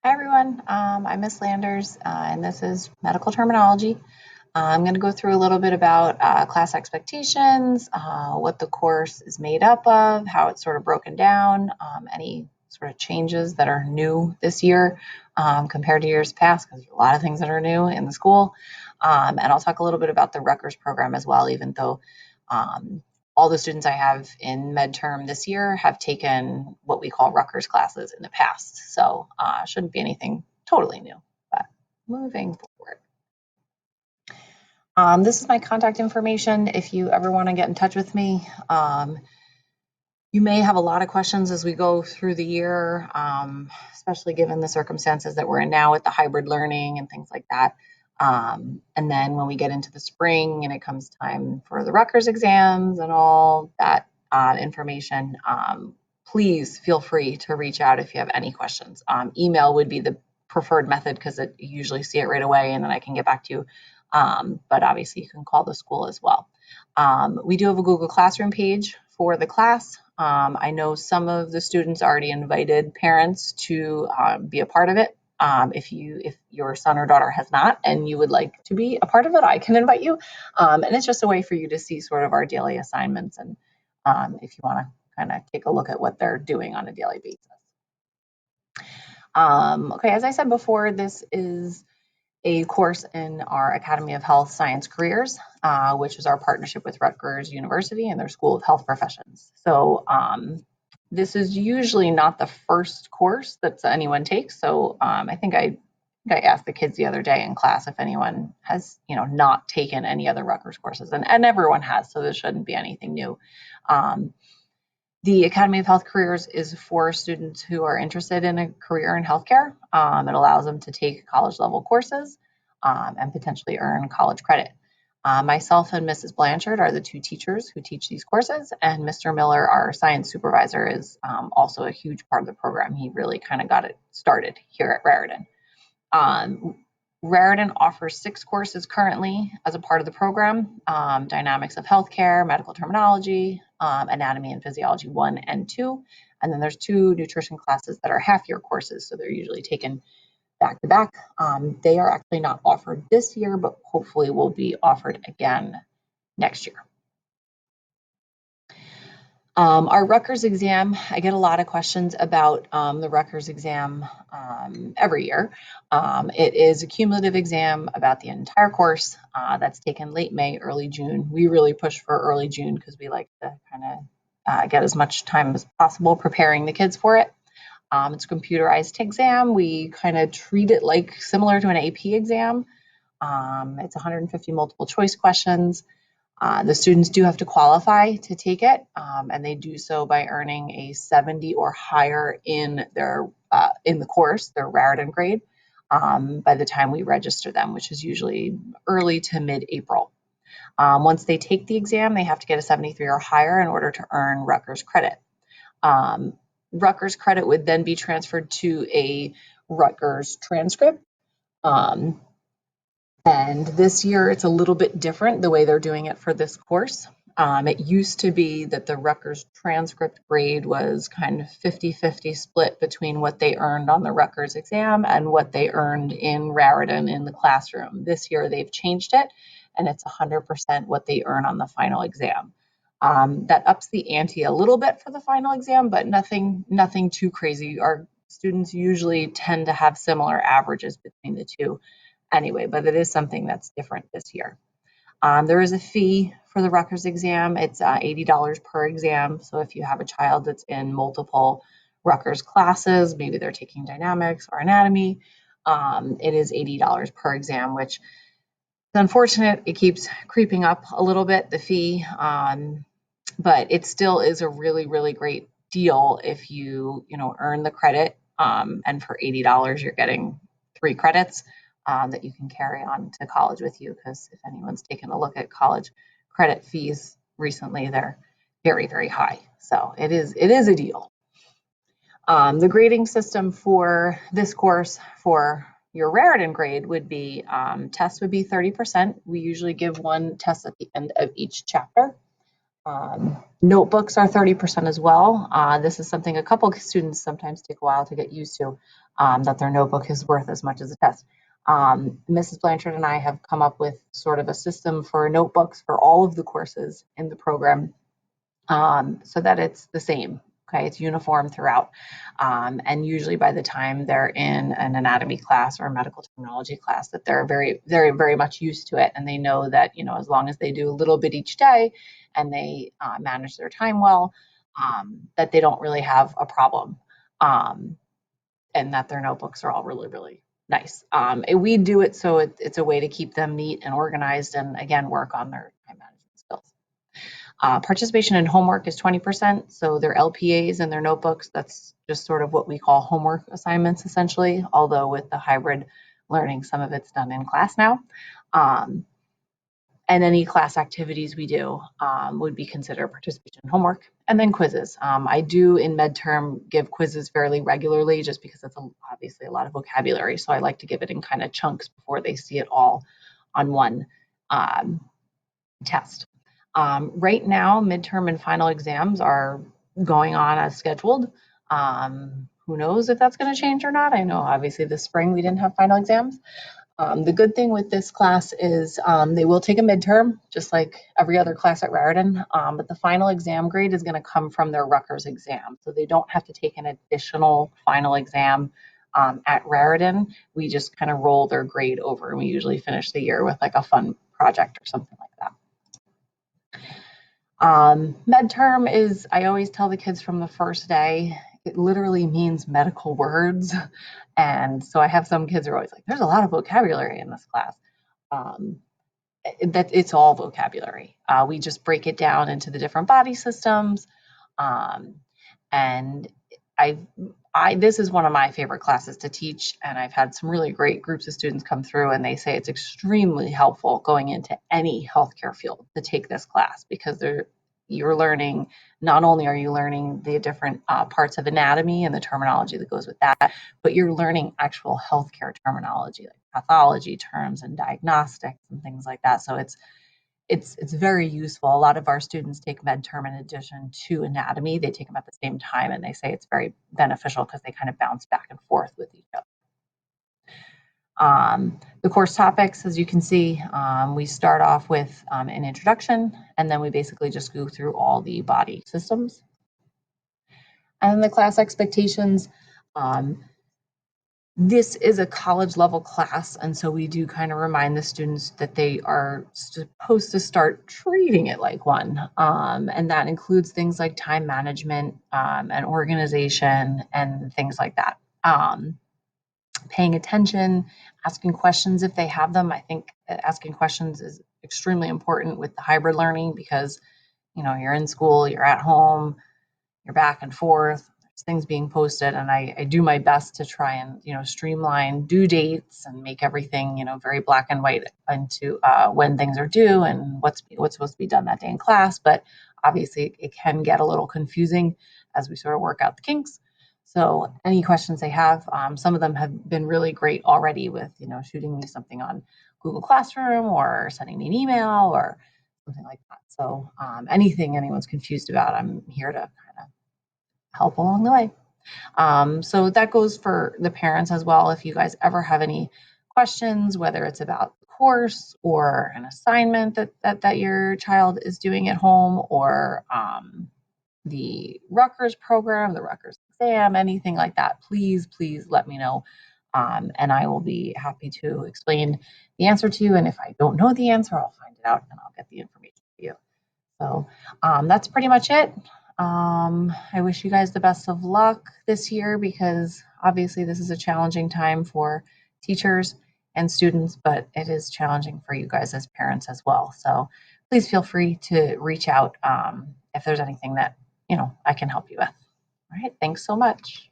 Hi everyone, I'm Miss Landers, and this is Medical Terminology. I'm going to go through a little bit about class expectations, what the course is made up of, how it's sort of broken down, any sort of changes that are new this year compared to years past, because there's a lot of things that are new in the school. And I'll talk a little bit about the Rutgers program as well, even though um, all the students I have in MedTerm this year have taken what we call Rutgers classes in the past. So shouldn't be anything totally new, but moving forward. This is my contact information if you ever want to get in touch with me. You may have a lot of questions as we go through the year, especially given the circumstances that we're in now with the hybrid learning and things like that. And then when we get into the spring and it comes time for the Rutgers exams and all that information, please feel free to reach out if you have any questions. Email would be the preferred method because you usually see it right away and then I can get back to you. But obviously you can call the school as well. We do have a Google Classroom page for the class. I know some of the students already invited parents to be a part of it. If your son or daughter has not and you would like to be a part of it, I can invite you. And it's just a way for you to see sort of our daily assignments and if you want to kind of take a look at what they're doing on a daily basis. Okay, as I said before, this is a course in our Academy of Health Science Careers, which is our partnership with Rutgers University and their School of Health Professions. So this is usually not the first course that anyone takes. So I think I asked the kids the other day in class if anyone has, not taken any other Rutgers courses, and everyone has, so this shouldn't be anything new. The Academy of Health Careers is for students who are interested in a career in healthcare. It allows them to take college level courses and potentially earn college credit. Myself and Mrs. Blanchard are the two teachers who teach these courses, and Mr. Miller, our science supervisor, is also a huge part of the program. He really kind of got it started here at Raritan. Raritan offers 6 courses currently as a part of the program: Dynamics of Healthcare, Medical Terminology, Anatomy and Physiology 1 and 2. And then there's 2 nutrition classes that are half-year courses, so they're usually taken back to back. They are actually not offered this year, but hopefully will be offered again next year. Our Rutgers exam, I get a lot of questions about the Rutgers exam every year. It is a cumulative exam about the entire course that's taken late May, early June. We really push for early June because we like to kind of get as much time as possible preparing the kids for it. It's a computerized exam. We kind of treat it like similar to an AP exam. It's 150 multiple choice questions. The students do have to qualify to take it, and they do so by earning a 70 or higher in the course, their Raritan grade, by the time we register them, which is usually early to mid-April. Once they take the exam, they have to get a 73 or higher in order to earn Rutgers credit. Rutgers credit would then be transferred to a Rutgers transcript. And this year, it's a little bit different the way they're doing it for this course. It used to be that the Rutgers transcript grade was kind of 50-50 split between what they earned on the Rutgers exam and what they earned in Raritan in the classroom. This year, they've changed it, and it's 100% what they earn on the final exam. That ups the ante a little bit for the final exam, but nothing too crazy. Our students usually tend to have similar averages between the two anyway, but it is something that's different this year. There is a fee for the Rutgers exam. It's $80 per exam. So if you have a child that's in multiple Rutgers classes, maybe they're taking dynamics or anatomy, it is $80 per exam, which is unfortunate. It keeps creeping up a little bit, the fee, but it still is a really, really great deal if you earn the credit, and for $80 you're getting 3 credits that you can carry on to college with you, because if anyone's taken a look at college credit fees recently, they're very, very high. So it is a deal. The grading system for this course for your Raritan grade would be, tests would be 30%. We usually give one test at the end of each chapter. Notebooks are 30% as well. This is something a couple of students sometimes take a while to get used to, that their notebook is worth as much as a test. Mrs. Blanchard and I have come up with sort of a system for notebooks for all of the courses in the program, so that it's the same. Okay, it's uniform throughout. And usually by the time they're in an anatomy class or a medical terminology class, that they're very much used to it. And they know that, as long as they do a little bit each day and they manage their time well, that they don't really have a problem. And that their notebooks are all really nice. We do it so it's a way to keep them neat and organized, and again, work on their time management skills. Participation in homework is 20%, so their LPAs and their notebooks, that's just sort of what we call homework assignments essentially, although with the hybrid learning, some of it's done in class now. And any class activities we do would be considered participation in homework. And then quizzes. I do in MedTerm give quizzes fairly regularly, just because it's obviously a lot of vocabulary, so I like to give it in kind of chunks before they see it all on one test. Right now, midterm and final exams are going on as scheduled. Who knows if that's going to change or not? I know obviously this spring we didn't have final exams. The good thing with this class is they will take a midterm, just like every other class at Raritan, but the final exam grade is going to come from their Rutgers exam. So they don't have to take an additional final exam at Raritan. We just kind of roll their grade over, and we usually finish the year with like a fun project or something like that. MedTerm is, I always tell the kids from the first day, it literally means medical words. And so I have some kids who are always like, there's a lot of vocabulary in this class. That it's all vocabulary. We just break it down into the different body systems. And this is one of my favorite classes to teach, and I've had some really great groups of students come through, and they say it's extremely helpful going into any healthcare field to take this class, because you're learning, not only are you learning the different parts of anatomy and the terminology that goes with that, but you're learning actual healthcare terminology, like pathology terms and diagnostics and things like that. So it's very useful. A lot of our students take MedTerm in addition to anatomy. They take them at the same time, and they say it's very beneficial because they kind of bounce back and forth with each other. The course topics, as you can see, we start off with an introduction, and then we basically just go through all the body systems. And the class expectations, this is a college level class, and so we do kind of remind the students that they are supposed to start treating it like one. And that includes things like time management and organization and things like that. Paying attention, asking questions if they have them. I think asking questions is extremely important with the hybrid learning, because you're in school, you're at home, you're back and forth, there's things being posted, and I do my best to try and streamline due dates and make everything very black and white into when things are due and what's supposed to be done that day in class. But obviously it can get a little confusing as we sort of work out the kinks. So any questions they have, some of them have been really great already with shooting me something on Google Classroom or sending me an email or something like that. So anything anyone's confused about, I'm here to kind of help along the way. So that goes for the parents as well. If you guys ever have any questions, whether it's about the course or an assignment that your child is doing at home, or the Rutgers program, the Rutgers exam, anything like that, please let me know. And I will be happy to explain the answer to you. And if I don't know the answer, I'll find it out and I'll get the information to you. So that's pretty much it. I wish you guys the best of luck this year, because obviously this is a challenging time for teachers and students, but it is challenging for you guys as parents as well. So please feel free to reach out if there's anything that I can help you with. All right, thanks so much.